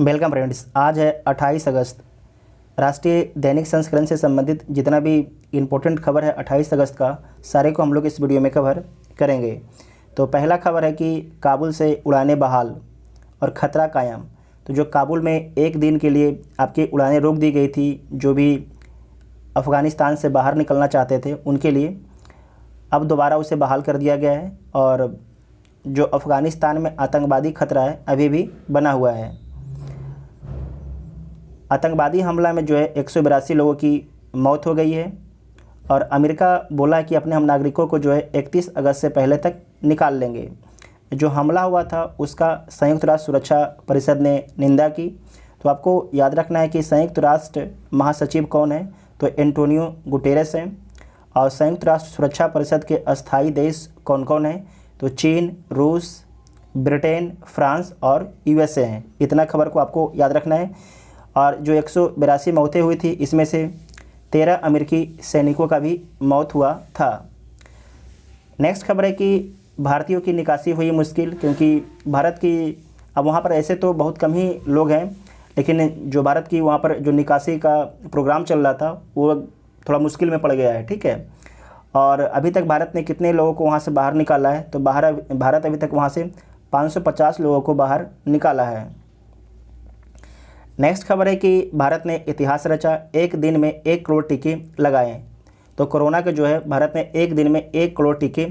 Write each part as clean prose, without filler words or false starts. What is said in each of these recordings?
Welcome friends. आज है 28 अगस्त। राष्ट्रीय दैनिक संस्करण से संबंधित जितना भी इम्पोर्टेंट खबर है 28 अगस्त का, सारे को हम लोग इस वीडियो में कवर करेंगे। तो पहला खबर है कि काबुल से उड़ानें बहाल और ख़तरा कायम। तो जो काबुल में एक दिन के लिए आपकी उड़ानें रोक दी गई थी, जो भी अफ़गानिस्तान से बाहर निकलना चाहते थे उनके लिए, अब दोबारा उसे बहाल कर दिया गया है। और जो अफ़गानिस्तान में आतंकवादी ख़तरा है अभी भी बना हुआ है। आतंकवादी हमला में जो है 182 लोगों की मौत हो गई है और अमेरिका बोला है कि अपने हम नागरिकों को जो है 31 अगस्त से पहले तक निकाल लेंगे। जो हमला हुआ था उसका संयुक्त राष्ट्र सुरक्षा परिषद ने निंदा की। तो आपको याद रखना है कि संयुक्त राष्ट्र महासचिव कौन है, तो एंटोनियो गुटेरेस हैं। और संयुक्त राष्ट्र सुरक्षा परिषद के अस्थायी देश कौन कौन हैं, तो चीन, रूस, ब्रिटेन, फ्रांस और यूएसए हैं। इतना खबर को आपको याद रखना है। और जो 182 मौतें हुई थी, इसमें से 13 अमेरिकी सैनिकों का भी मौत हुआ था। नेक्स्ट खबर है कि भारतीयों की निकासी हुई मुश्किल, क्योंकि भारत की अब वहाँ पर ऐसे तो बहुत कम ही लोग हैं, लेकिन जो भारत की वहाँ पर जो निकासी का प्रोग्राम चल रहा था वो थोड़ा मुश्किल में पड़ गया है। ठीक है। और अभी तक भारत ने कितने लोगों को वहाँ से बाहर निकाला है, तो भारत अभी तक वहाँ से 550 लोगों को बाहर निकाला है। नेक्स्ट खबर है कि भारत ने इतिहास रचा, एक दिन में 1 करोड़ टीके लगाए। तो कोरोना के जो है भारत ने एक दिन में 1 करोड़ टीके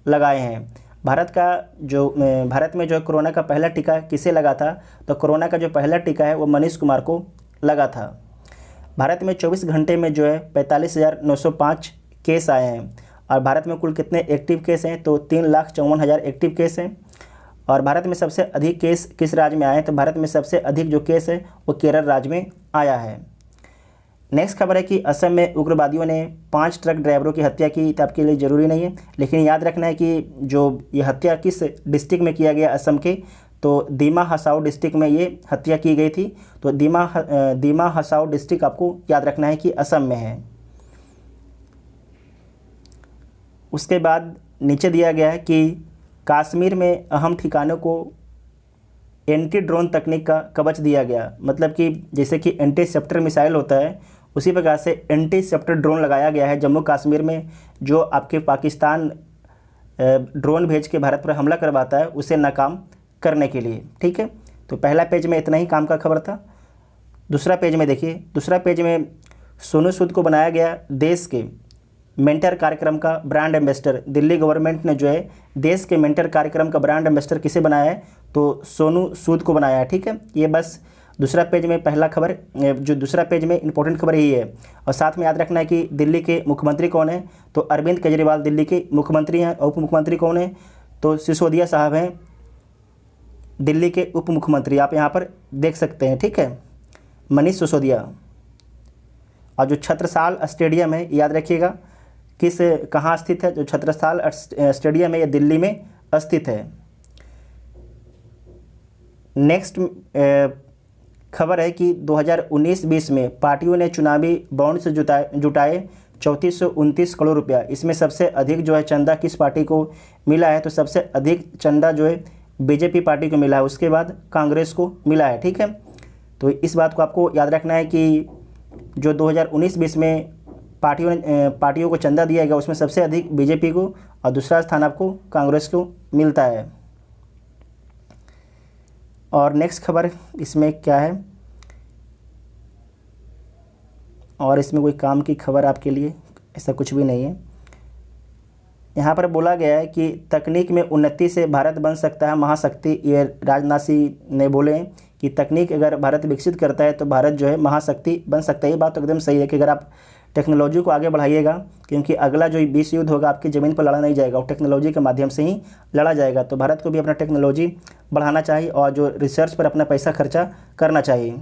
लगाए हैं। भारत में जो है कोरोना का पहला टीका किसे लगा था, तो कोरोना का जो पहला टीका है वो मनीष कुमार को लगा था। भारत में 24 घंटे में जो है 45,905 केस आए हैं। और भारत में कुल कितने एक्टिव केस हैं, तो 3,54,000 एक्टिव केस हैं। और भारत में सबसे अधिक केस किस राज्य में आए हैं, तो भारत में सबसे अधिक जो केस है वो केरल राज्य में आया है। नेक्स्ट खबर है कि असम में उग्रवादियों ने 5 ट्रक ड्राइवरों की हत्या की। तो आपके लिए ज़रूरी नहीं है, लेकिन याद रखना है कि जो ये हत्या किस डिस्ट्रिक्ट में किया गया असम के, तो दीमा हसाओ डिस्ट्रिक्ट में ये हत्या की गई थी। तो दीमा हसाओ डिस्ट्रिक्ट आपको याद रखना है कि असम में है। उसके बाद नीचे दिया गया है कि कश्मीर में अहम ठिकानों को एंटी ड्रोन तकनीक का कवच दिया गया। मतलब कि जैसे कि इंटरसेप्टर मिसाइल होता है, उसी प्रकार से इंटरसेप्टर ड्रोन लगाया गया है जम्मू कश्मीर में। जो आपके पाकिस्तान ड्रोन भेज के भारत पर हमला करवाता है उसे नाकाम करने के लिए। ठीक है। तो पहला पेज में इतना ही काम का खबर था। दूसरा पेज में देखिए, दूसरा पेज में सोनू सूद को बनाया गया देश के मेंटर कार्यक्रम का ब्रांड एम्बेसडर। दिल्ली गवर्नमेंट ने जो है देश के मेंटर कार्यक्रम का ब्रांड एम्बेसडर किसे बनाया है, तो सोनू सूद को बनाया है। ठीक है। ये बस दूसरा पेज में पहला खबर, जो दूसरा पेज में इंपॉर्टेंट खबर यही है। और साथ में याद रखना है कि दिल्ली के मुख्यमंत्री कौन है, तो अरविंद केजरीवाल दिल्ली के मुख्यमंत्री हैं। उप मुख्यमंत्री कौन है, तो सिसोदिया साहब हैं दिल्ली के उप मुख्यमंत्री। आप यहाँ पर देख सकते हैं। ठीक है, मनीष सिसोदिया। और जो छत्रसाल स्टेडियम है, याद रखिएगा कहाँ स्थित है, जो छत्रसाल स्टेडियम है ये दिल्ली में स्थित है। नेक्स्ट खबर है कि 2019-20 में पार्टियों ने चुनावी बॉन्ड से जुटाए 3429 करोड़ रुपया। इसमें सबसे अधिक जो है चंदा किस पार्टी को मिला है, तो सबसे अधिक चंदा जो है बीजेपी पार्टी को मिला है, उसके बाद कांग्रेस को मिला है। ठीक है। तो इस बात को आपको याद रखना है कि जो 2019-20 में पार्टियों को चंदा दिया गया उसमें सबसे अधिक बीजेपी को और दूसरा स्थान आपको कांग्रेस को मिलता है। और नेक्स्ट खबर इसमें क्या है, और इसमें कोई काम की खबर आपके लिए ऐसा कुछ भी नहीं है। यहाँ पर बोला गया है कि तकनीक में उन्नति से भारत बन सकता है महाशक्ति। ये राजनाथ सिंह ने बोले कि तकनीक अगर भारत विकसित करता है तो भारत जो है महाशक्ति बन सकता है। ये बात तो एकदम सही है कि अगर आप टेक्नोलॉजी को आगे बढ़ाइएगा, क्योंकि अगला जो विश्व युद्ध होगा आपकी ज़मीन पर लड़ा नहीं जाएगा, और टेक्नोलॉजी के माध्यम से ही लड़ा जाएगा। तो भारत को भी अपना टेक्नोलॉजी बढ़ाना चाहिए और जो रिसर्च पर अपना पैसा खर्चा करना चाहिए।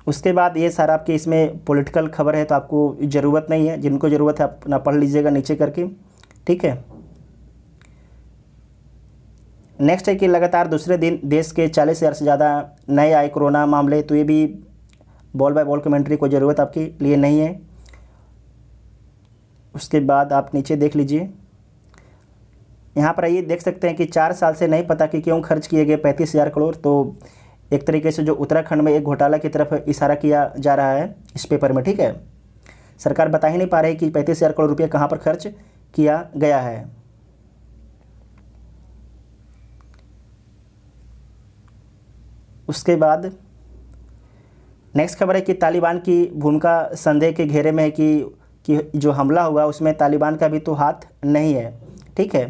उसके बाद ये सारा आपके इसमें पॉलिटिकल खबर है, तो आपको ज़रूरत नहीं है। जिनको ज़रूरत है अपना पढ़ लीजिएगा नीचे करके। ठीक है। नेक्स्ट है कि लगातार दूसरे दिन देश के 40,000 से ज़्यादा नए आए कोरोना मामले। तो ये भी बॉल बाय बॉल कमेंट्री को ज़रूरत आपके लिए नहीं है। उसके बाद आप नीचे देख लीजिए, यहाँ पर आइए देख सकते हैं कि 4 साल से नहीं पता कि क्यों खर्च किए गए 35,000 करोड़। तो एक तरीके से जो उत्तराखंड में एक घोटाला की तरफ इशारा किया जा रहा है इस पेपर में, ठीक है। सरकार बता ही नहीं पा रही कि 35,000 करोड़ रुपये कहाँ पर खर्च किया गया है। उसके बाद नेक्स्ट खबर है कि तालिबान की भूमिका संदेह के घेरे में है कि जो हमला हुआ उसमें तालिबान का भी तो हाथ नहीं है, ठीक है।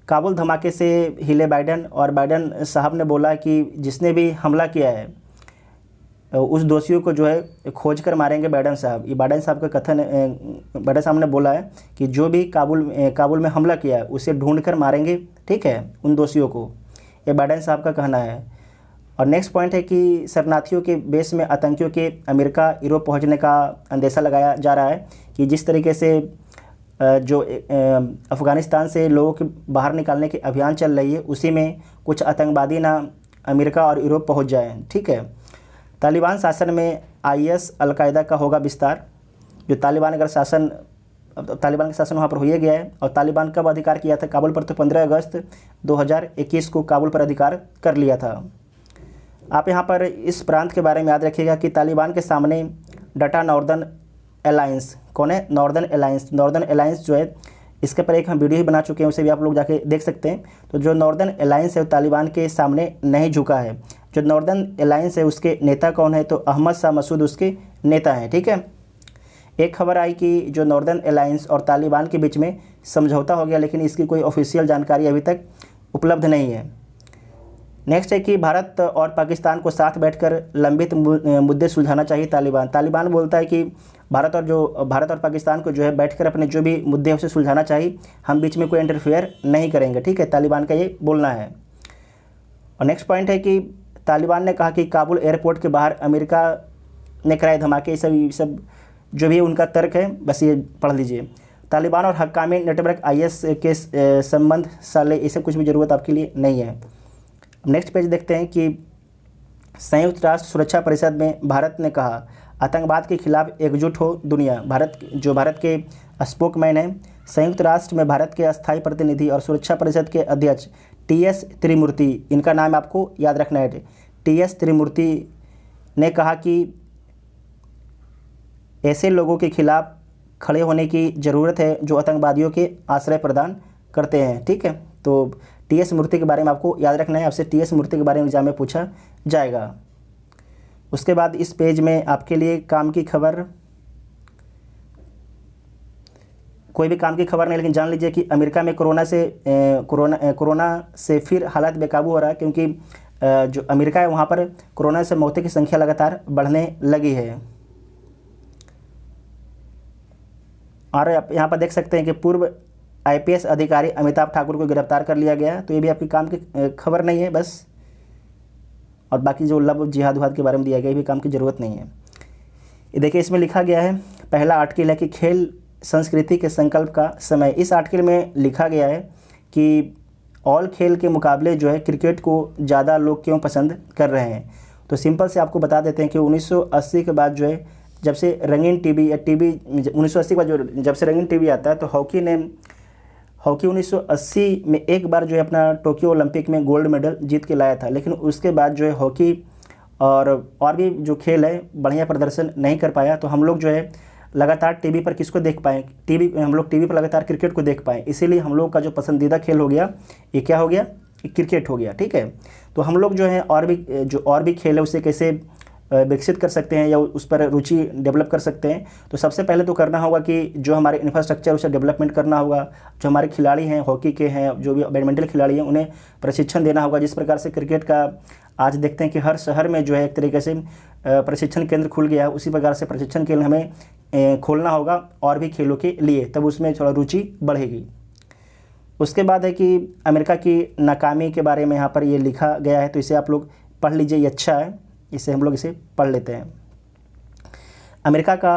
काबुल धमाके से हिले बाइडन, और बाइडन साहब ने बोला कि जिसने भी हमला किया है उस दोषियों को जो है खोज कर मारेंगे बाइडन साहब। ये बाइडन साहब का कथन, बाइडन साहब ने बोला है कि जो भी काबुल में हमला किया है उसे ढूंढ कर मारेंगे, ठीक है, उन दोषियों को। ये बाइडन साहब का कहना है। और नेक्स्ट पॉइंट है कि शरणार्थियों के बेस में आतंकियों के अमेरिका यूरोप पहुंचने का अंदेशा लगाया जा रहा है कि जिस तरीके से जो अफ़गानिस्तान से लोगों के बाहर निकालने की अभियान चल रही है उसी में कुछ आतंकवादी ना अमेरिका और यूरोप पहुंच जाएं, ठीक है। तालिबान शासन में IS अलकायदा का होगा विस्तार। जो तालिबान का शासन वहाँ पर हो ही गया है। और तालिबान कब अधिकार किया था काबुल पर? तो 15 अगस्त 2021 को काबुल पर अधिकार कर लिया था। आप यहाँ पर इस प्रांत के बारे में याद रखिएगा कि तालिबान के सामने डटा नॉर्दर्न अलायंस। कौन है? Northern alliance. नॉर्दर्न अलायंस जो है इसके पर एक हम वीडियो ही बना चुके हैं, उसे भी आप लोग जाके देख सकते हैं। तो जो नॉर्दर्न अलायंस है वो तालिबान के सामने नहीं झुका है। जो नॉर्दर्न अलायंस है उसके नेता कौन है? तो अहमद शाह मसूद उसके नेता हैं, ठीक है। एक खबर आई कि जो नॉर्दर्न अलायंस और तालिबान के बीच में समझौता हो गया, लेकिन इसकी कोई ऑफिशियल जानकारी अभी तक उपलब्ध नहीं है। नेक्स्ट है कि भारत और पाकिस्तान को साथ बैठकर लंबित मुद्दे सुलझाना चाहिए तालिबान बोलता है कि भारत और पाकिस्तान को जो है बैठकर अपने जो भी मुद्दे हैं उसे सुलझाना चाहिए, हम बीच में कोई इंटरफेयर नहीं करेंगे, ठीक है। तालिबान का ये बोलना है। और नेक्स्ट पॉइंट है कि तालिबान ने कहा कि काबुल एयरपोर्ट के बाहर अमेरिका ने कराए धमाके। सब जो भी उनका तर्क है बस ये पढ़ लीजिए। तालिबान और हक्कानी नेटवर्क IS के संबंध साले, ये सब कुछ भी ज़रूरत आपके लिए नहीं है। नेक्स्ट पेज देखते हैं कि संयुक्त राष्ट्र सुरक्षा परिषद में भारत ने कहा आतंकवाद के खिलाफ एकजुट हो दुनिया। भारत के स्पोकमैन हैं संयुक्त राष्ट्र में भारत के अस्थायी प्रतिनिधि और सुरक्षा परिषद के अध्यक्ष TS त्रिमूर्ति, इनका नाम आपको याद रखना है। TS त्रिमूर्ति ने कहा कि ऐसे लोगों के खिलाफ खड़े होने की ज़रूरत है जो आतंकवादियों के आश्रय प्रदान करते हैं, ठीक है। तो TS मूर्ति के बारे में आपको याद रखना है, आपसे TS मूर्ति के बारे में एग्जाम में पूछा जाएगा। उसके बाद इस पेज में आपके लिए काम की खबर, कोई भी काम की खबर नहीं, लेकिन जान लीजिए कि अमेरिका में कोरोना से फिर हालात बेकाबू हो रहा है, क्योंकि जो अमेरिका है वहाँ पर कोरोना से मौतों की संख्या लगातार बढ़ने लगी है। और यहाँ पर देख सकते हैं कि पूर्व IPS अधिकारी अमिताभ ठाकुर को गिरफ्तार कर लिया गया। तो ये भी आपकी काम की खबर नहीं है बस। और बाकी जो लव जिहाद उहाद के बारे में दिया गया, ये भी काम की ज़रूरत नहीं है। ये देखिए इसमें लिखा गया है, पहला आर्टिकल है कि खेल संस्कृति के संकल्प का समय। इस आर्टिकल में लिखा गया है कि ऑल खेल के मुकाबले जो है क्रिकेट को ज़्यादा लोग क्यों पसंद कर रहे हैं। तो सिंपल से आपको बता देते हैं कि 1980 के बाद जो है जब से रंगीन टीवी 1980 के बाद जब से रंगीन टीवी आता है, तो हॉकी 1980 में एक बार जो है अपना टोक्यो ओलंपिक में गोल्ड मेडल जीत के लाया था। लेकिन उसके बाद जो है हॉकी और भी जो खेल है बढ़िया प्रदर्शन नहीं कर पाया। तो हम लोग जो है लगातार टीवी पर किसको देख पाएँ? हम लोग टीवी पर लगातार क्रिकेट को देख पाएँ। इसीलिए हम लोग का जो पसंदीदा खेल हो गया, ये क्या हो गया? क्रिकेट हो गया, ठीक है। तो हम लोग जो है और भी खेल है उसे कैसे विकसित कर सकते हैं या उस पर रुचि डेवलप कर सकते हैं। तो सबसे पहले तो करना होगा कि जो हमारे इंफ्रास्ट्रक्चर उसे डेवलपमेंट करना होगा। जो हमारे खिलाड़ी हैं हॉकी के हैं, जो भी बैडमिंटन खिलाड़ी हैं, उन्हें प्रशिक्षण देना होगा। जिस प्रकार से क्रिकेट का आज देखते हैं कि हर शहर में जो है एक तरीके से प्रशिक्षण केंद्र खुल गया है, उसी प्रकार से प्रशिक्षण केंद्र हमें खोलना होगा और भी खेलों के लिए, तब उसमें थोड़ा रुचि बढ़ेगी। उसके बाद है कि अमेरिका की नाकामी के बारे में यहाँ पर ये लिखा गया है, तो इसे आप लोग पढ़ लीजिए, ये अच्छा है, इसे हम लोग इसे पढ़ लेते हैं। अमेरिका का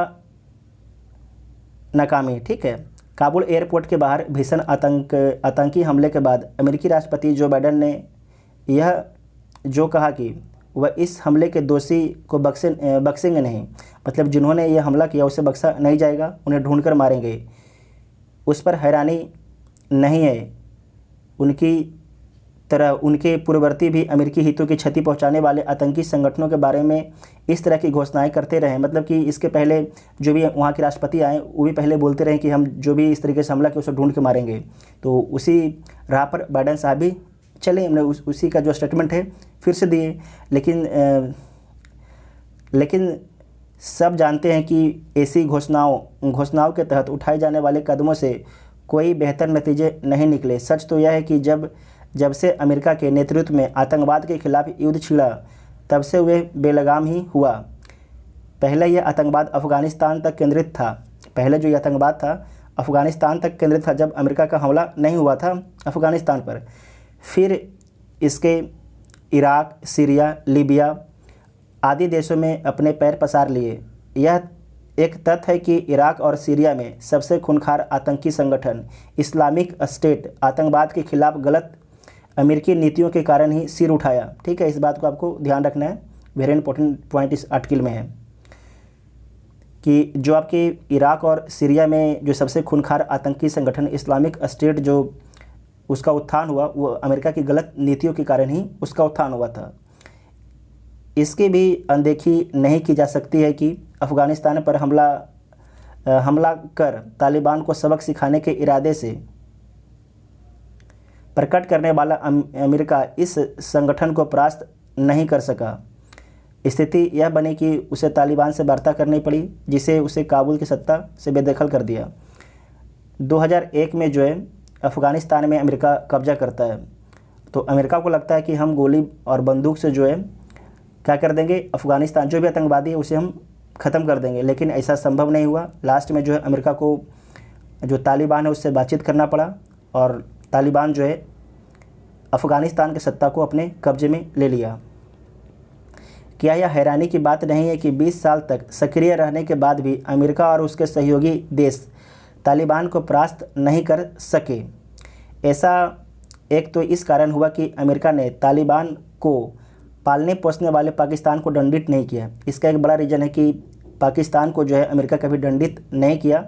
नाकामी, ठीक है। काबुल एयरपोर्ट के बाहर भीषण आतंकी हमले के बाद अमेरिकी राष्ट्रपति जो बाइडेन ने यह जो कहा कि वह इस हमले के दोषी को बख्शेंगे नहीं, मतलब जिन्होंने यह हमला किया उसे बख्शा नहीं जाएगा, उन्हें ढूंढकर मारेंगे। उस पर हैरानी नहीं है उनकी तरह उनके पूर्ववर्ती भी अमेरिकी हितों की क्षति पहुंचाने वाले आतंकी संगठनों के बारे में इस तरह की घोषणाएं करते रहे। मतलब कि इसके पहले जो भी वहाँ के राष्ट्रपति आए वो भी पहले बोलते रहे कि हम जो भी इस तरीके से हमला किया उसे ढूंढ के मारेंगे। तो उसी राह पर बाइडेन साहब भी चले, हमने उसी का जो स्टेटमेंट है फिर से दिए। लेकिन सब जानते हैं कि ऐसी घोषणाओं के तहत उठाए जाने वाले कदमों से कोई बेहतर नतीजे नहीं निकले। सच तो यह है कि जब से अमेरिका के नेतृत्व में आतंकवाद के खिलाफ युद्ध छिड़ा तब से वे बेलगाम ही हुआ। पहले यह आतंकवाद अफ़गानिस्तान तक केंद्रित था। पहले जो ये आतंकवाद था अफ़गानिस्तान तक केंद्रित था, जब अमेरिका का हमला नहीं हुआ था अफ़गानिस्तान पर। फिर इसके इराक, सीरिया, लीबिया आदि देशों में अपने पैर पसार लिए। यह एक तथ्य है कि इराक और सीरिया में सबसे खूंखार आतंकी संगठन इस्लामिक स्टेट आतंकवाद के खिलाफ गलत अमेरिकी नीतियों के कारण ही सिर उठाया। ठीक है, इस बात को आपको ध्यान रखना है। वेरी इंपॉर्टेंट पॉइंट इस आर्टिकल में है कि जो आपके इराक और सीरिया में जो सबसे खूंखार आतंकी संगठन इस्लामिक स्टेट जो उसका उत्थान हुआ वो अमेरिका की गलत नीतियों के कारण ही उसका उत्थान हुआ था। इसकी भी अनदेखी नहीं की जा सकती है कि अफ़गानिस्तान पर हमला कर तालिबान को सबक सिखाने के इरादे से प्रकट करने वाला अमेरिका इस संगठन को परास्त नहीं कर सका। स्थिति यह बनी कि उसे तालिबान से वार्ता करनी पड़ी, जिसे उसे काबुल की सत्ता से बेदखल कर दिया। 2001 में जो है अफ़गानिस्तान में अमेरिका कब्जा करता है, तो अमेरिका को लगता है कि हम गोली और बंदूक से जो है क्या कर देंगे, अफ़गानिस्तान जो भी आतंकवादी है उसे हम ख़त्म कर देंगे। लेकिन ऐसा संभव नहीं हुआ। लास्ट में जो है अमेरिका को जो तालिबान है उससे बातचीत करना पड़ा और तालिबान जो है अफ़गानिस्तान की सत्ता को अपने कब्जे में ले लिया। क्या यह हैरानी की बात नहीं है कि 20 साल तक सक्रिय रहने के बाद भी अमेरिका और उसके सहयोगी देश तालिबान को परास्त नहीं कर सके? ऐसा एक तो इस कारण हुआ कि अमेरिका ने तालिबान को पालने पोसने वाले पाकिस्तान को दंडित नहीं किया। इसका एक बड़ा रीज़न है कि पाकिस्तान को जो है अमेरिका कभी दंडित नहीं किया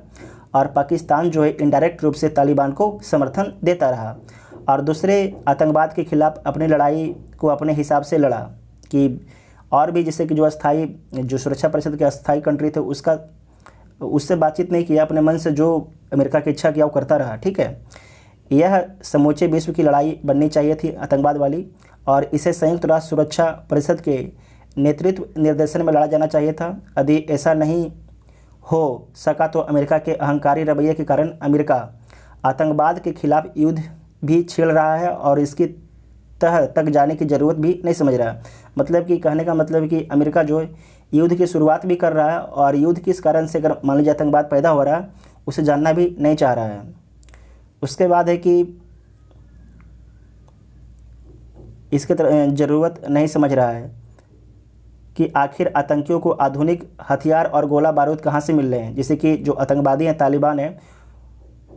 और पाकिस्तान जो है इनडायरेक्ट रूप से तालिबान को समर्थन देता रहा और दूसरे आतंकवाद के खिलाफ अपनी लड़ाई को अपने हिसाब से लड़ा। कि और भी जैसे कि जो सुरक्षा परिषद के अस्थायी कंट्री थे उससे बातचीत नहीं किया, अपने मन से जो अमेरिका की इच्छा किया वो करता रहा। ठीक है, यह समूचे विश्व की लड़ाई बननी चाहिए थी आतंकवाद वाली और इसे संयुक्त राष्ट्र सुरक्षा परिषद के नेतृत्व निर्देशन में लड़ा जाना चाहिए था। यदि ऐसा नहीं हो सका तो अमेरिका के अहंकारी रवैये के कारण अमेरिका आतंकवाद के खिलाफ युद्ध भी छेड़ रहा है और इसकी तह तक जाने की ज़रूरत भी नहीं समझ रहा है। मतलब कि कहने का मतलब है कि अमेरिका जो है युद्ध की शुरुआत भी कर रहा है और युद्ध किस कारण से अगर मान लीजिए आतंकवाद पैदा हो रहा है उसे जानना भी नहीं चाह रहा है। उसके बाद है कि इसके ज़रूरत नहीं समझ रहा है कि आखिर आतंकियों को आधुनिक हथियार और गोला बारूद कहाँ से मिल रहे हैं। जैसे कि जो आतंकवादी हैं तालिबान है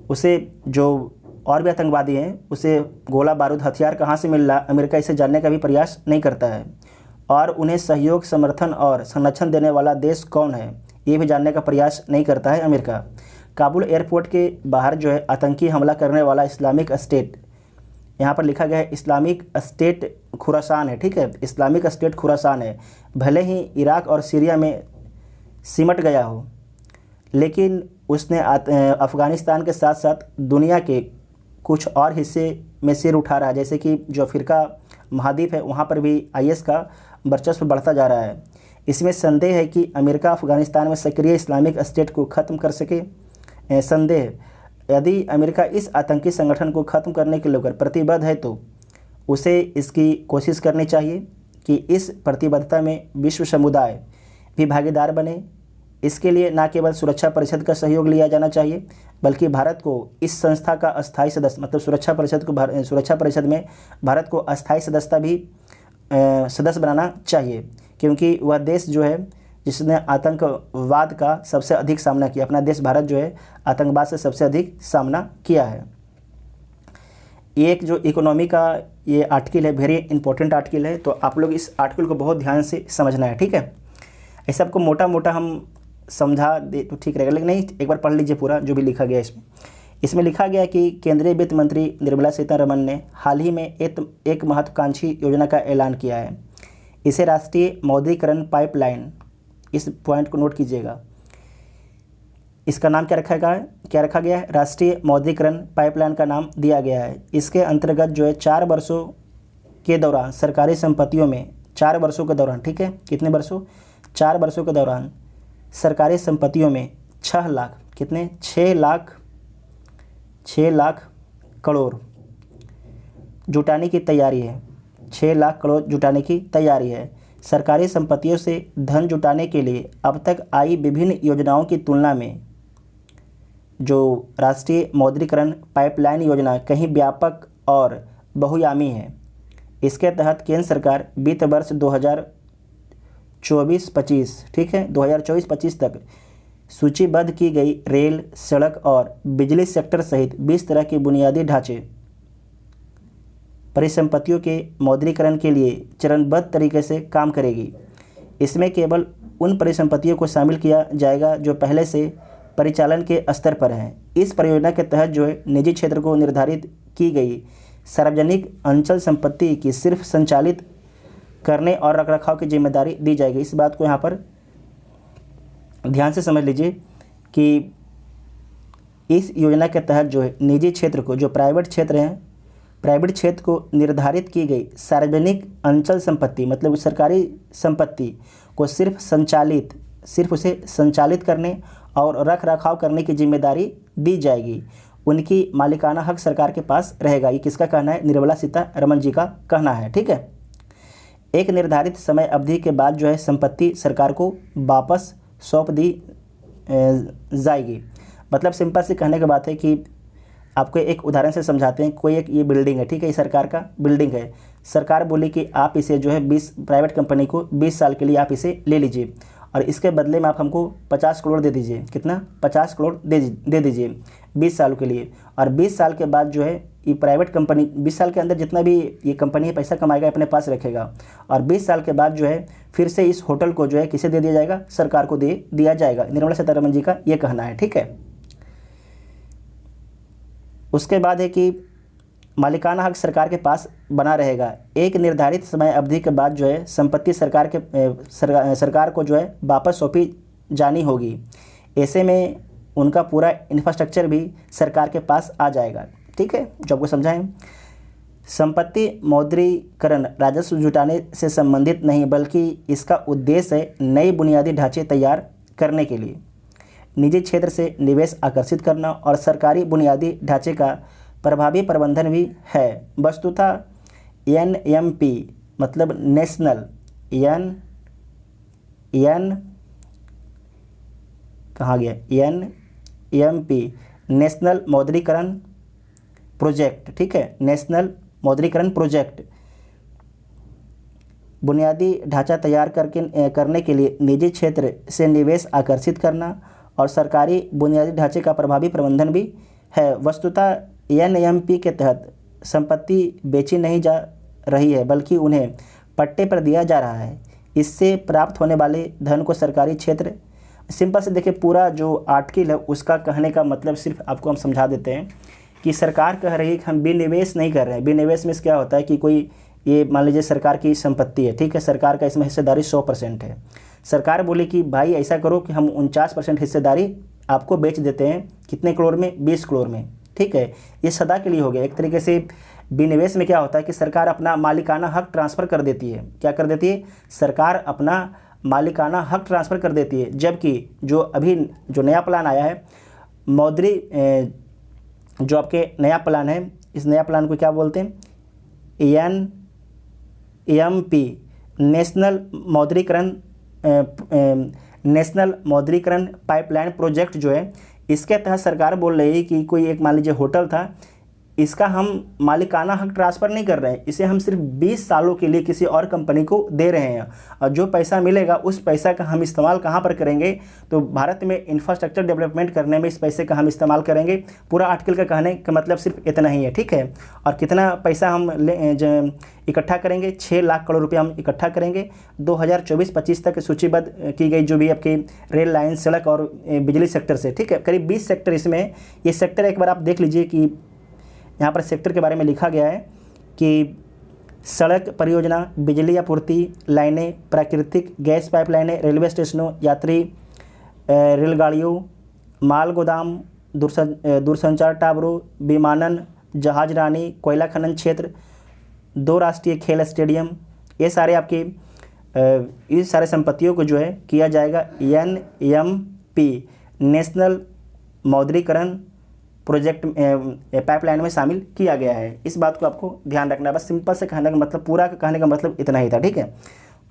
उसे जो और भी आतंकवादी हैं उसे गोला बारूद हथियार कहाँ से मिल रहा है, अमेरिका इसे जानने का भी प्रयास नहीं करता है। और उन्हें सहयोग, समर्थन और संरक्षण देने वाला देश कौन है ये भी जानने का प्रयास नहीं करता है अमेरिका। काबुल एयरपोर्ट के बाहर जो है आतंकी हमला करने वाला इस्लामिक स्टेट, यहाँ पर लिखा गया है इस्लामिक स्टेट खुरासान है। ठीक है, इस्लामिक स्टेट खुरासान है। भले ही इराक और सीरिया में सिमट गया हो लेकिन उसने अफ़गानिस्तान के साथ साथ दुनिया के कुछ और हिस्से में सिर उठा रहा है। जैसे कि जो अफ्रीका महाद्वीप है वहाँ पर भी IS का वर्चस्व बढ़ता जा रहा है। इसमें संदेह है कि अमेरिका अफ़गानिस्तान में सक्रिय इस्लामिक स्टेट को ख़त्म कर सके। संदेह, यदि अमेरिका इस आतंकी संगठन को ख़त्म करने के लेकर प्रतिबद्ध है तो उसे इसकी कोशिश करनी चाहिए कि इस प्रतिबद्धता में विश्व समुदाय भी भागीदार बने। इसके लिए न केवल सुरक्षा परिषद का सहयोग लिया जाना चाहिए बल्कि भारत को इस संस्था का अस्थायी सदस्य, मतलब सुरक्षा परिषद में भारत को अस्थायी सदस्य बनाना चाहिए, क्योंकि वह देश जो है जिसने आतंकवाद का सबसे अधिक सामना किया। अपना देश भारत जो है आतंकवाद से सबसे अधिक सामना किया है। एक जो इकोनॉमी का ये आर्टिकल है, वेरी इंपॉर्टेंट आर्टिकल है, तो आप लोग इस आर्टिकल को बहुत ध्यान से समझना है। ठीक है, ऐसे आपको मोटा मोटा हम समझा दे तो ठीक रहेगा, लेकिन नहीं, एक बार पढ़ लीजिए पूरा जो भी लिखा गया इसमें। इसमें लिखा गया कि केंद्रीय वित्त मंत्री निर्मला सीतारमण ने हाल ही में एक महत्वाकांक्षी योजना का ऐलान किया है। इसे राष्ट्रीय मौद्रीकरण पाइपलाइन, इस पॉइंट को नोट कीजिएगा, इसका नाम क्या रखा गया है? राष्ट्रीय मौद्रीकरण पाइपलाइन का नाम दिया गया है। इसके अंतर्गत जो है 4 वर्षों के दौरान सरकारी संपत्तियों में 4 वर्षों के दौरान, ठीक है, कितने वर्षों? 4 वर्षों के दौरान सरकारी संपत्तियों में 6 लाख, कितने? 6 लाख करोड़ जुटाने की तैयारी है। 6 लाख करोड़ जुटाने की तैयारी है। सरकारी संपत्तियों से धन जुटाने के लिए अब तक आई विभिन्न योजनाओं की तुलना में जो राष्ट्रीय मौद्रीकरण पाइपलाइन योजना कहीं व्यापक और बहुआयामी है। इसके तहत केंद्र सरकार वित्त वर्ष 2024-25, ठीक है, 2024-25 तक सूचीबद्ध की गई रेल, सड़क और बिजली सेक्टर सहित 20 तरह के बुनियादी ढांचे परिसंपत्तियों के मौद्रीकरण के लिए चरणबद्ध तरीके से काम करेगी। इसमें केवल उन परिसंपत्तियों को शामिल किया जाएगा जो पहले से परिचालन के स्तर पर हैं। इस परियोजना के तहत जो है निजी क्षेत्र को निर्धारित की गई सार्वजनिक अंचल संपत्ति की सिर्फ संचालित करने और रखरखाव की जिम्मेदारी दी जाएगी। इस बात को यहाँ पर ध्यान से समझ लीजिए कि इस योजना के तहत जो है निजी क्षेत्र को, जो प्राइवेट क्षेत्र हैं, प्राइवेट क्षेत्र को निर्धारित की गई सार्वजनिक अंचल संपत्ति मतलब सरकारी संपत्ति को सिर्फ उसे संचालित करने और रख रखाव करने की जिम्मेदारी दी जाएगी। उनकी मालिकाना हक सरकार के पास रहेगा। ये किसका कहना है? निर्मला सीतारमण जी का कहना है, ठीक है। एक निर्धारित समय अवधि के बाद जो है संपत्ति सरकार को वापस सौंप दी जाएगी। मतलब सिंपल से कहने की बात है कि आपको एक उदाहरण से समझाते हैं। कोई एक ये बिल्डिंग है, ठीक है, ये सरकार का बिल्डिंग है। सरकार बोली कि आप इसे जो है 20 प्राइवेट कंपनी को 20 साल के लिए आप इसे ले लीजिए और इसके बदले में आप हमको 50 करोड़ दे दीजिए। कितना? 50 करोड़ दे दीजिए 20 साल के लिए। और 20 साल के बाद जो है ये प्राइवेट कंपनी 20 साल के अंदर जितना भी ये कंपनी पैसा कमाएगा अपने पास रखेगा और 20 साल के बाद जो है फिर से इस होटल को जो है किसे दे दिया जाएगा? सरकार को दे दिया जाएगा। निर्मला सीतारमण जी का ये कहना है, ठीक है। उसके बाद है कि मालिकाना हक सरकार के पास बना रहेगा। एक निर्धारित समय अवधि के बाद जो है संपत्ति सरकार को जो है वापस सौंपी जानी होगी। ऐसे में उनका पूरा इंफ्रास्ट्रक्चर भी सरकार के पास आ जाएगा, ठीक है, जो आपको समझाएं। संपत्ति मौद्रीकरण राजस्व जुटाने से संबंधित नहीं बल्कि इसका उद्देश्य है नए बुनियादी ढांचे तैयार करने के लिए निजी क्षेत्र से निवेश आकर्षित करना और सरकारी बुनियादी ढांचे का प्रभावी प्रबंधन भी है। वस्तुतः एनएमपी मतलब नेशनल एनएमपी नेशनल मौद्रीकरण प्रोजेक्ट, ठीक है, नेशनल मौद्रीकरण प्रोजेक्ट बुनियादी ढांचा तैयार करने के लिए निजी क्षेत्र से निवेश आकर्षित करना और सरकारी बुनियादी ढांचे का प्रभावी प्रबंधन भी है। वस्तुतः एनएमपी के तहत संपत्ति बेची नहीं जा रही है बल्कि उन्हें पट्टे पर दिया जा रहा है। इससे प्राप्त होने वाले धन को सरकारी क्षेत्र, सिंपल से देखिए पूरा जो आर्टिकल है उसका कहने का मतलब सिर्फ आपको हम समझा देते हैं कि सरकार कह रही है कि हम विनिवेश नहीं कर रहे हैं। विनिवेश में क्या होता है कि कोई ये मान लीजिए सरकार की संपत्ति है, ठीक है, सरकार का इसमें हिस्सेदारी 100% है। सरकार बोली कि भाई ऐसा करो कि हम 49% हिस्सेदारी आपको बेच देते हैं। कितने करोड़ में? 20 करोड़ में, ठीक है। ये सदा के लिए हो गया। एक तरीके से विनिवेश में क्या होता है कि सरकार अपना मालिकाना हक ट्रांसफ़र कर देती है। क्या कर देती है? सरकार अपना मालिकाना हक ट्रांसफ़र कर देती है। जबकि जो अभी जो नया प्लान आया है जो आपके नया प्लान है, इस नया प्लान को क्या बोलते हैं? एनएमपी नेशनल मौद्रीकरण पाइपलाइन प्रोजेक्ट जो है, इसके तहत सरकार बोल रही है कि कोई एक मान लीजिए होटल था, इसका हम मालिकाना हक ट्रांसफ़र नहीं कर रहे हैं, इसे हम सिर्फ 20 सालों के लिए किसी और कंपनी को दे रहे हैं। और जो पैसा मिलेगा उस पैसा का हम इस्तेमाल कहाँ पर करेंगे, तो भारत में इंफ्रास्ट्रक्चर डेवलपमेंट करने में इस पैसे का हम इस्तेमाल करेंगे। पूरा आर्टिकल का कहने का मतलब सिर्फ इतना ही है, ठीक है। और कितना पैसा हम इकट्ठा करेंगे, 6 लाख करोड़ रुपये हम इकट्ठा करेंगे। 2024-25 तक सूचीबद्ध की गई जो भी आपकी रेल लाइन, सड़क और बिजली सेक्टर से, ठीक है, करीब 20 सेक्टर इसमें। ये सेक्टर एक बार आप देख लीजिए कि यहाँ पर सेक्टर के बारे में लिखा गया है कि सड़क परियोजना, बिजली आपूर्ति लाइनें, प्राकृतिक गैस पाइपलाइनें, रेलवे स्टेशनों, यात्री रेलगाड़ियों, माल गोदाम, दूरसंचार टावरों, विमानन, जहाजरानी, कोयला खनन क्षेत्र, 2 राष्ट्रीय खेल स्टेडियम, ये सारे आपके इस सारे संपत्तियों को जो है किया जाएगा NMP नेशनल मौद्रीकरण प्रोजेक्ट पाइपलाइन में शामिल किया गया है। इस बात को आपको ध्यान रखना है। बस सिंपल से कहने का मतलब, पूरा कहने का मतलब इतना ही था, ठीक है।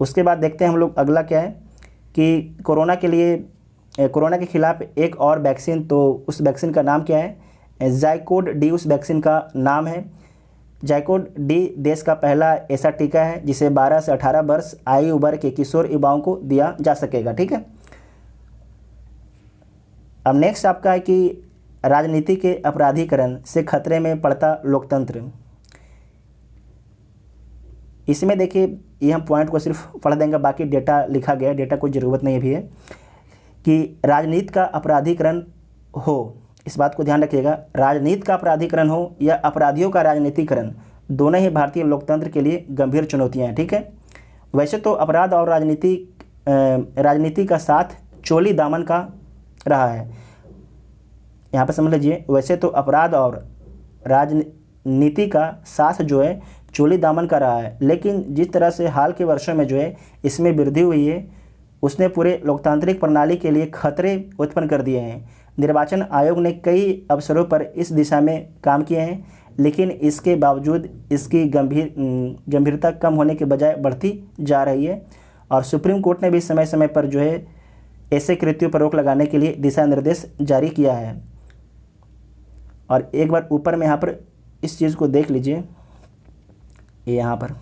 उसके बाद देखते हैं हम लोग अगला क्या है कि कोरोना के खिलाफ एक और वैक्सीन, तो उस वैक्सीन का नाम क्या है, जाइकोड डी उस वैक्सीन का नाम है। जाइकोड डी देश का पहला ऐसा टीका है जिसे 12 से 18 वर्ष आयु वर्ग के किशोर युवाओं को दिया जा सकेगा, ठीक है। अब नेक्स्ट आपका है कि राजनीति के अपराधीकरण से खतरे में पड़ता लोकतंत्र। इसमें देखिए, ये हम पॉइंट को सिर्फ पढ़ देंगे, बाकी डेटा लिखा गया है, डेटा कोई ज़रूरत नहीं भी है कि राजनीति का अपराधीकरण हो, इस बात को ध्यान रखिएगा। राजनीति का अपराधीकरण हो या अपराधियों का राजनीतिकरण, दोनों ही भारतीय लोकतंत्र के लिए गंभीर चुनौतियां हैं, ठीक है। वैसे तो अपराध और राजनीति का साथ चोली दामन का रहा है। यहाँ पर समझ लीजिए, वैसे तो अपराध और राजनीति का साथ जो है चोली दामन का रहा है, लेकिन जिस तरह से हाल के वर्षों में जो है इसमें वृद्धि हुई है, उसने पूरे लोकतांत्रिक प्रणाली के लिए खतरे उत्पन्न कर दिए हैं। निर्वाचन आयोग ने कई अवसरों पर इस दिशा में काम किए हैं, लेकिन इसके बावजूद इसकी गंभीरता कम होने के बजाय बढ़ती जा रही है। और सुप्रीम कोर्ट ने भी समय समय पर जो है ऐसे कृत्यों पर रोक लगाने के लिए दिशा निर्देश जारी किया है। और एक बार ऊपर में यहाँ पर इस चीज़ को देख लीजिए, ये यहाँ पर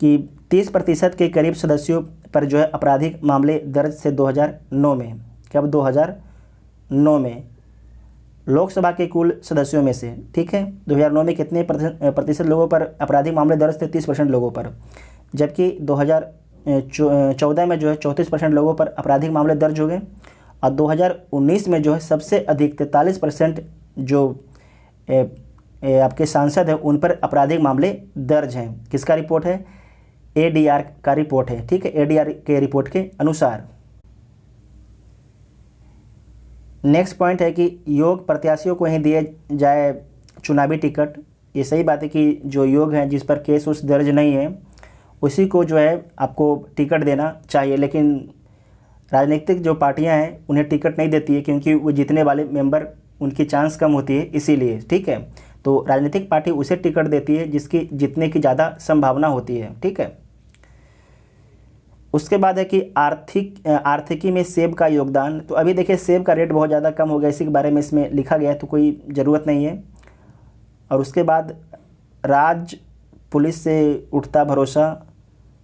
कि 30% के करीब सदस्यों पर जो है आपराधिक मामले दर्ज से 2009 में, कब 2009 में लोकसभा के कुल सदस्यों में से, ठीक है। 2009 में कितने प्रतिशत लोगों पर आपराधिक मामले दर्ज थे, 30% लोगों पर, जबकि 2014 में जो है 34% लोगों पर आपराधिक मामले दर्ज हो गए। और 2019 में जो है सबसे अधिक 43% जो आपके सांसद हैं उन पर आपराधिक मामले दर्ज हैं। किसका रिपोर्ट है, ADR का रिपोर्ट है, ठीक है, ADR के रिपोर्ट के अनुसार। नेक्स्ट पॉइंट है कि योग प्रत्याशियों को ही दिए जाए चुनावी टिकट। ये सही बात है कि जो योग हैं जिस पर केस उस दर्ज नहीं है उसी को जो है आपको टिकट देना चाहिए, लेकिन राजनीतिक जो पार्टियां हैं उन्हें टिकट नहीं देती है क्योंकि वो जीतने वाले मेंबर उनकी चांस कम होती है, इसीलिए, ठीक है। तो राजनीतिक पार्टी उसे टिकट देती है जिसकी जीतने की ज़्यादा संभावना होती है, ठीक है। उसके बाद है कि आर्थिकी में सेब का योगदान। तो अभी देखिए सेब का रेट बहुत ज़्यादा कम हो गया, इसी के बारे में इसमें लिखा गया है, तो कोई ज़रूरत नहीं है। और उसके बाद राज्य पुलिस से उठता भरोसा।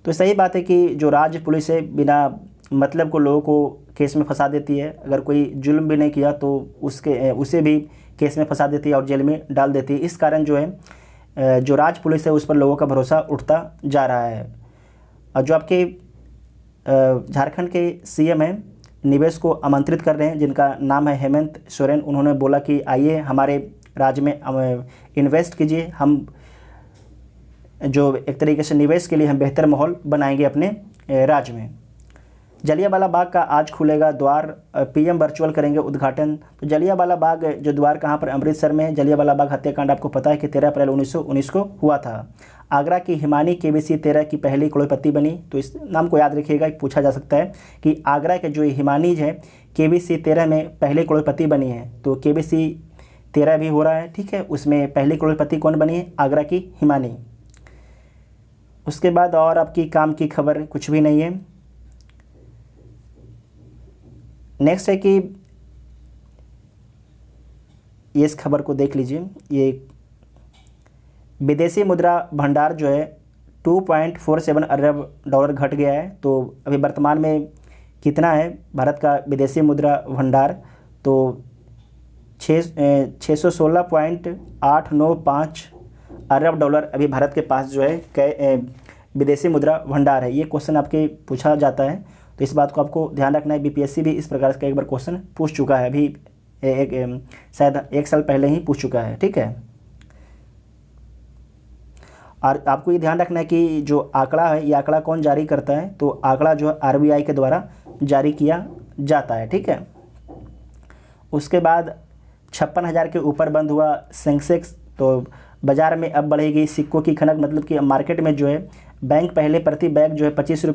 तो सही बात है कि जो राज्य पुलिस है बिना मतलब को लोगों को केस में फंसा देती है, अगर कोई जुल्म भी नहीं किया तो उसे भी केस में फंसा देती है और जेल में डाल देती है। इस कारण जो है जो राज्य पुलिस है उस पर लोगों का भरोसा उठता जा रहा है। और जो आपके झारखंड के CM हैं, निवेश को आमंत्रित कर रहे हैं, जिनका नाम है हेमंत सोरेन। उन्होंने बोला कि आइए हमारे राज्य में इन्वेस्ट कीजिए, हम जो एक तरीके से निवेश के लिए हम बेहतर माहौल बनाएंगे अपने राज्य में। जलियांवाला बाग का आज खुलेगा द्वार, PM वर्चुअल करेंगे उद्घाटन। तो जलियांवाला बाग जो द्वार कहाँ पर, अमृतसर में। जलियांवाला बाग हत्याकांड आपको पता है कि 13 अप्रैल 1919 को हुआ था। आगरा की हिमानी KBC 13 की पहली करोड़पति बनी। तो इस नाम को याद रखिएगा, पूछा जा सकता है कि आगरा के जो हिमानी है KBC 13 में पहले करोड़पति बनी है। तो KBC 13 भी हो रहा है, ठीक है। उसमें पहली करोड़पति कौन बनी है, आगरा की हिमानी। उसके बाद और आपकी काम की खबर कुछ भी नहीं है। नेक्स्ट है कि ये इस खबर को देख लीजिए। ये विदेशी मुद्रा भंडार जो है 2.47 अरब डॉलर घट गया है। तो अभी वर्तमान में कितना है भारत का विदेशी मुद्रा भंडार? तो 616.895 अरब डॉलर अभी भारत के पास जो है विदेशी मुद्रा भंडार है। ये क्वेश्चन आपके पूछा जाता है, तो इस बात को आपको ध्यान रखना है। बीपीएससी भी इस प्रकार का एक बार क्वेश्चन पूछ चुका है, अभी शायद 1 साल पहले ही पूछ चुका है, ठीक है। और आपको ये ध्यान रखना है कि जो आंकड़ा है, ये आंकड़ा कौन जारी करता है? तो आंकड़ा जो है आरबीआई के द्वारा जारी किया जाता है, ठीक है। उसके बाद 56,000 के ऊपर बंद हुआ सेंसेक्स। तो बाज़ार में अब बढ़ेगी सिक्कों की खनक, मतलब कि मार्केट में जो है बैंक पहले प्रति बैग जो है 25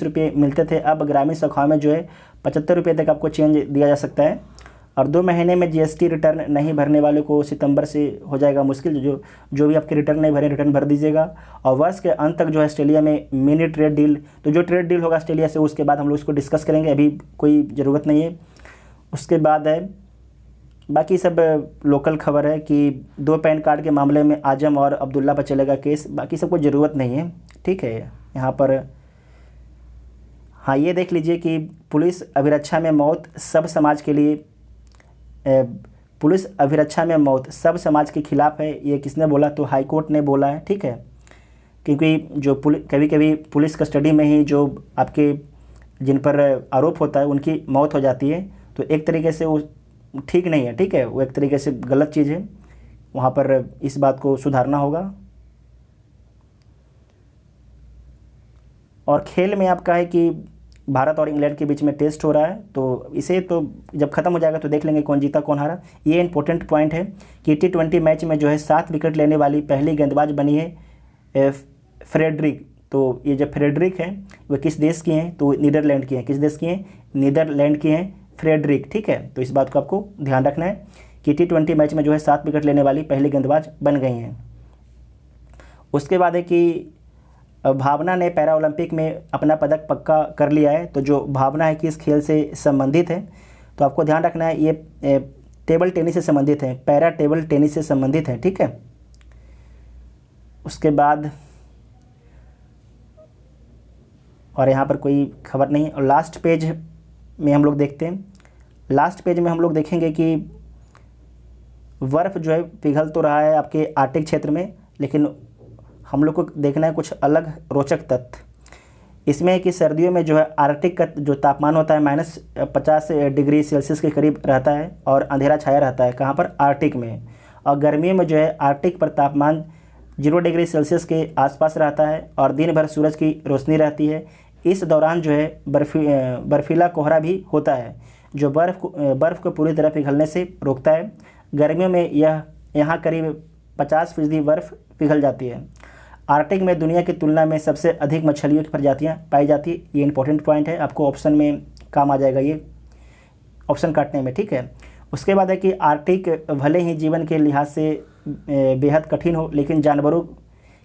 रुपये मिलते थे, अब ग्रामीण शाखाओं में जो है 75 रुपये तक आपको चेंज दिया जा सकता है। और 2 महीने में जीएसटी रिटर्न नहीं भरने वाले को सितंबर से हो जाएगा मुश्किल। जो भी आपके रिटर्न नहीं भरे, रिटर्न भर दीजिएगा। और वर्ष के अंत तक जो है ऑस्ट्रेलिया में मिनी ट्रेड डील, तो जो ट्रेड डील होगा ऑस्ट्रेलिया से उसके बाद हम लोग उसको डिस्कस करेंगे, अभी कोई ज़रूरत नहीं है। उसके बाद है बाकी सब लोकल खबर है कि 2 पैन कार्ड के मामले में आजम और अब्दुल्ला पर चलेगा केस, बाकी सबको ज़रूरत नहीं है, ठीक है। यहाँ पर हाँ ये देख लीजिए कि पुलिस अभिरक्षा में मौत सब समाज के लिए, पुलिस अभिरक्षा में मौत सब समाज के खिलाफ है। ये किसने बोला? तो हाई कोर्ट ने बोला है, ठीक है। क्योंकि जो कभी कभी पुलिस कस्टडी में ही जो आपके जिन पर आरोप होता है उनकी मौत हो जाती है, तो एक तरीके से वो ठीक नहीं है, ठीक है। वो एक तरीके से गलत चीज़ है, वहाँ पर इस बात को सुधारना होगा। और खेल में आपका है कि भारत और इंग्लैंड के बीच में टेस्ट हो रहा है, तो इसे तो जब ख़त्म हो जाएगा तो देख लेंगे कौन जीता कौन हारा। ये इंपॉर्टेंट पॉइंट है कि T20 मैच में जो है 7 विकेट लेने वाली पहली गेंदबाज बनी है फ्रेडरिक। तो ये जो फ्रेडरिक है वो किस देश की हैं? तो नीदरलैंड की हैं। किस देश की हैं? नीदरलैंड की हैं फ्रेडरिक, ठीक है। तो इस बात को आपको ध्यान रखना है कि T20 मैच में जो है 7 विकेट लेने वाली पहली गेंदबाज बन गई हैं। उसके बाद है कि भावना ने पैरा ओलंपिक में अपना पदक पक्का कर लिया है। तो जो भावना है कि इस खेल से संबंधित है, तो आपको ध्यान रखना है ये टेबल टेनिस से संबंधित है, पैरा टेबल टेनिस से संबंधित है, ठीक है। उसके बाद और यहाँ पर कोई खबर नहीं। और लास्ट पेज में हम लोग देखते हैं, लास्ट पेज में हम लोग देखेंगे कि बर्फ़ जो है पिघल तो रहा है आपके आर्कटिक क्षेत्र में, लेकिन हम लोग को देखना है कुछ अलग रोचक तथ्य। इसमें है कि सर्दियों में जो है आर्कटिक का जो तापमान होता है -50 डिग्री सेल्सियस के करीब रहता है और अंधेरा छाया रहता है। कहाँ पर? आर्कटिक में। और गर्मियों में जो है आर्कटिक पर तापमान 0 डिग्री सेल्सियस के आसपास रहता है और दिन भर सूरज की रोशनी रहती है। इस दौरान जो है बर्फीला कोहरा भी होता है जो बर्फ़ को पूरी तरह पिघलने से रोकता है। गर्मियों में यहाँ करीब 50% बर्फ़ पिघल जाती है। आर्कटिक में दुनिया की तुलना में सबसे अधिक मछलियों की प्रजातियाँ पाई जाती है। ये इंपॉर्टेंट पॉइंट है, आपको ऑप्शन में काम आ जाएगा ये ऑप्शन काटने में, ठीक है। उसके बाद है कि आर्कटिक भले ही जीवन के लिहाज से बेहद कठिन हो, लेकिन जानवरों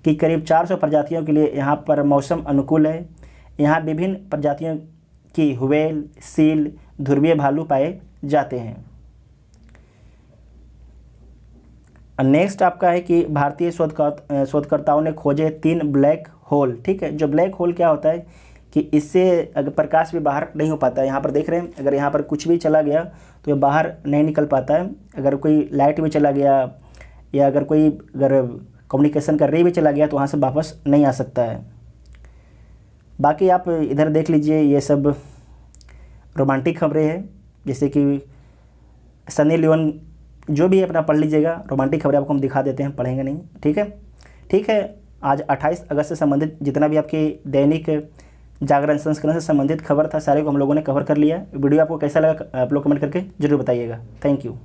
की करीब 400 प्रजातियों के लिए यहाँ पर मौसम अनुकूल है। यहाँ विभिन्न प्रजातियों की व्हेल, सील, ध्रुवीय भालू पाए जाते हैं। नेक्स्ट आपका है कि भारतीय शोधकर्ताओं ने खोजे 3 ब्लैक होल, ठीक है। जो ब्लैक होल क्या होता है कि इससे अगर प्रकाश भी बाहर नहीं हो पाता है। यहाँ पर देख रहे हैं, अगर यहाँ पर कुछ भी चला गया तो ये बाहर नहीं निकल पाता है। अगर कोई लाइट भी चला गया या अगर कम्युनिकेशन का रे भी चला गया तो वहाँ से वापस नहीं आ सकता है। बाकी आप इधर देख लीजिए, ये सब रोमांटिक खबरें हैं, जैसे कि सनी लियोन जो भी अपना पढ़ लीजिएगा। रोमांटिक खबरें आपको हम दिखा देते हैं, पढ़ेंगे नहीं, ठीक है। ठीक है, आज 28 अगस्त से संबंधित जितना भी आपके दैनिक जागरण संस्करण से संबंधित खबर था सारे को हम लोगों ने कवर कर लिया। वीडियो आपको कैसा लगा आप लोग कमेंट करके जरूर बताइएगा। Thank you.